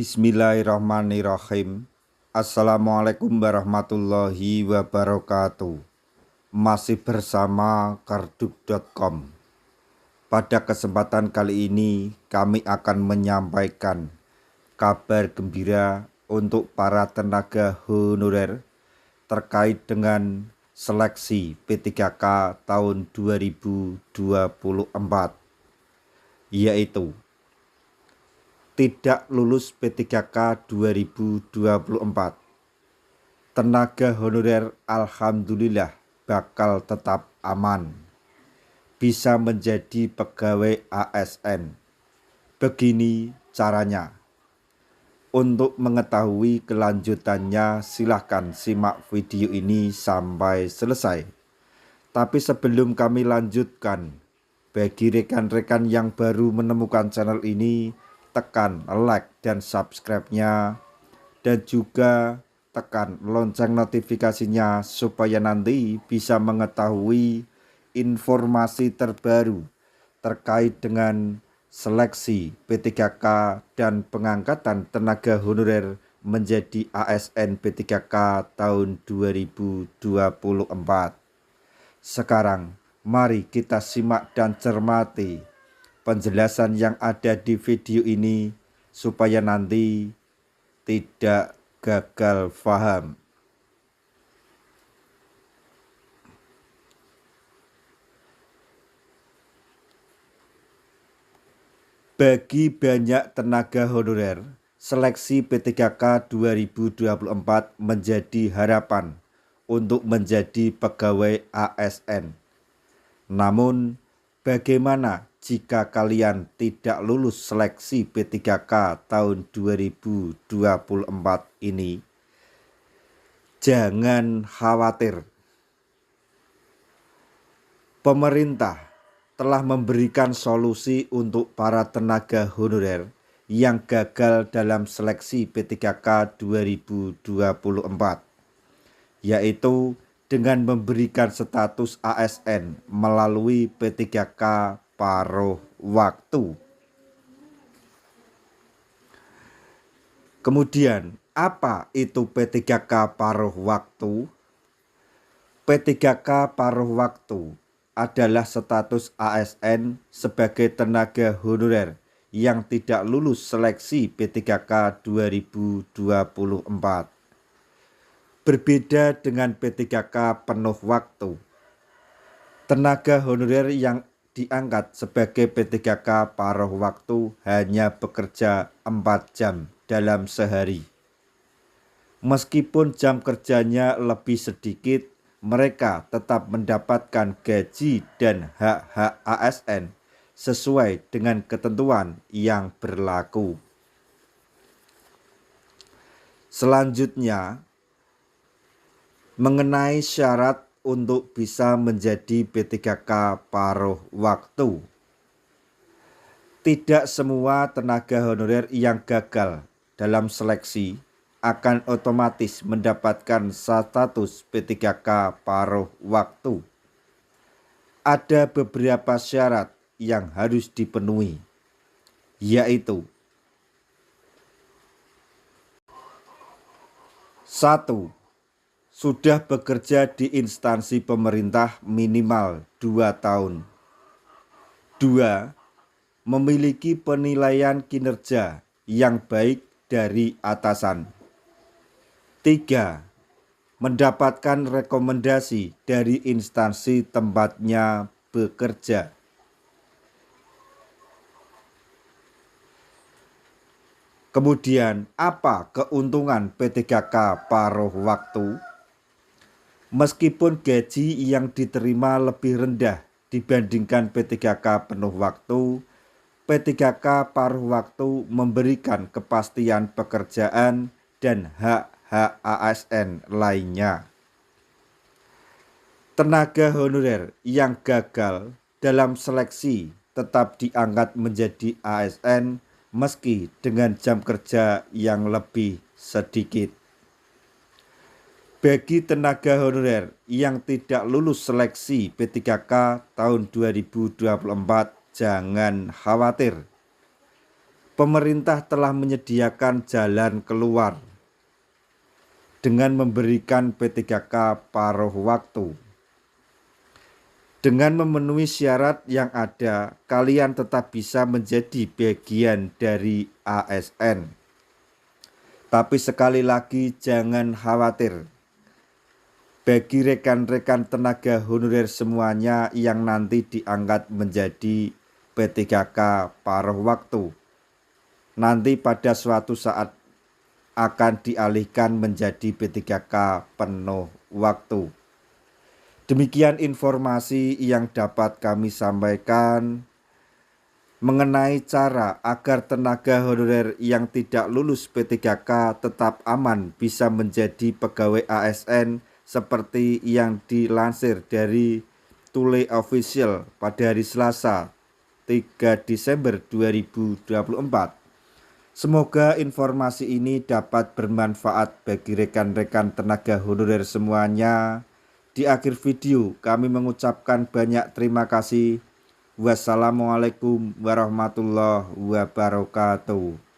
Bismillahirrahmanirrahim. Assalamualaikum warahmatullahi wabarakatuh. Masih bersama karduk.com. Pada kesempatan kali ini kami akan menyampaikan kabar gembira untuk para tenaga honorer terkait dengan seleksi P3K tahun 2024, yaitu tidak lulus P3K 2024. Tenaga honorer alhamdulillah bakal tetap aman, bisa menjadi pegawai ASN. Begini caranya. Untuk mengetahui kelanjutannya silahkan simak video ini sampai selesai. Tapi sebelum kami lanjutkan, bagi rekan-rekan yang baru menemukan channel ini, tekan like dan subscribe-nya, dan juga tekan lonceng notifikasinya supaya nanti bisa mengetahui informasi terbaru terkait dengan seleksi P3K dan pengangkatan tenaga honorer menjadi ASN P3K tahun 2024. Sekarang mari kita simak dan cermati penjelasan yang ada di video ini supaya nanti tidak gagal paham. Bagi banyak tenaga honorer, seleksi P3K 2024 menjadi harapan untuk menjadi pegawai ASN. Namun, bagaimana jika kalian tidak lulus seleksi P3K tahun 2024 ini? Jangan khawatir. Pemerintah telah memberikan solusi untuk para tenaga honorer yang gagal dalam seleksi P3K 2024, yaitu dengan memberikan status ASN melalui P3K paruh waktu. Kemudian, apa itu P3K paruh waktu? P3K paruh waktu adalah status ASN sebagai tenaga honorer yang tidak lulus seleksi P3K 2024. Berbeda dengan P3K penuh waktu, tenaga honorer yang diangkat sebagai P3K paruh waktu hanya bekerja 4 jam dalam sehari. Meskipun jam kerjanya lebih sedikit, mereka tetap mendapatkan gaji dan hak-hak ASN sesuai dengan ketentuan yang berlaku. Selanjutnya, mengenai syarat untuk bisa menjadi P3K paruh waktu. Tidak semua tenaga honorer yang gagal dalam seleksi akan otomatis mendapatkan status P3K paruh waktu. Ada beberapa syarat yang harus dipenuhi, yaitu 1. Sudah bekerja di instansi pemerintah minimal 2 tahun. 2. Memiliki penilaian kinerja yang baik dari atasan. 3. Mendapatkan rekomendasi dari instansi tempatnya bekerja. Kemudian, apa keuntungan P3K paruh waktu? Meskipun gaji yang diterima lebih rendah dibandingkan P3K penuh waktu, P3K paruh waktu memberikan kepastian pekerjaan dan hak-hak ASN lainnya. Tenaga honorer yang gagal dalam seleksi tetap diangkat menjadi ASN meski dengan jam kerja yang lebih sedikit. Bagi tenaga honorer yang tidak lulus seleksi P3K tahun 2024, jangan khawatir. Pemerintah telah menyediakan jalan keluar dengan memberikan P3K paruh waktu. Dengan memenuhi syarat yang ada, kalian tetap bisa menjadi bagian dari ASN. Tapi sekali lagi jangan khawatir. Bagi rekan-rekan tenaga honorer semuanya yang nanti diangkat menjadi P3K paruh waktu, nanti pada suatu saat akan dialihkan menjadi P3K penuh waktu. Demikian informasi yang dapat kami sampaikan mengenai cara agar tenaga honorer yang tidak lulus P3K tetap aman bisa menjadi pegawai ASN seperti yang dilansir dari Tule Official pada hari Selasa 3 Desember 2024. Semoga informasi ini dapat bermanfaat bagi rekan-rekan tenaga honorer semuanya. Di akhir video kami mengucapkan banyak terima kasih. Wassalamualaikum warahmatullahi wabarakatuh.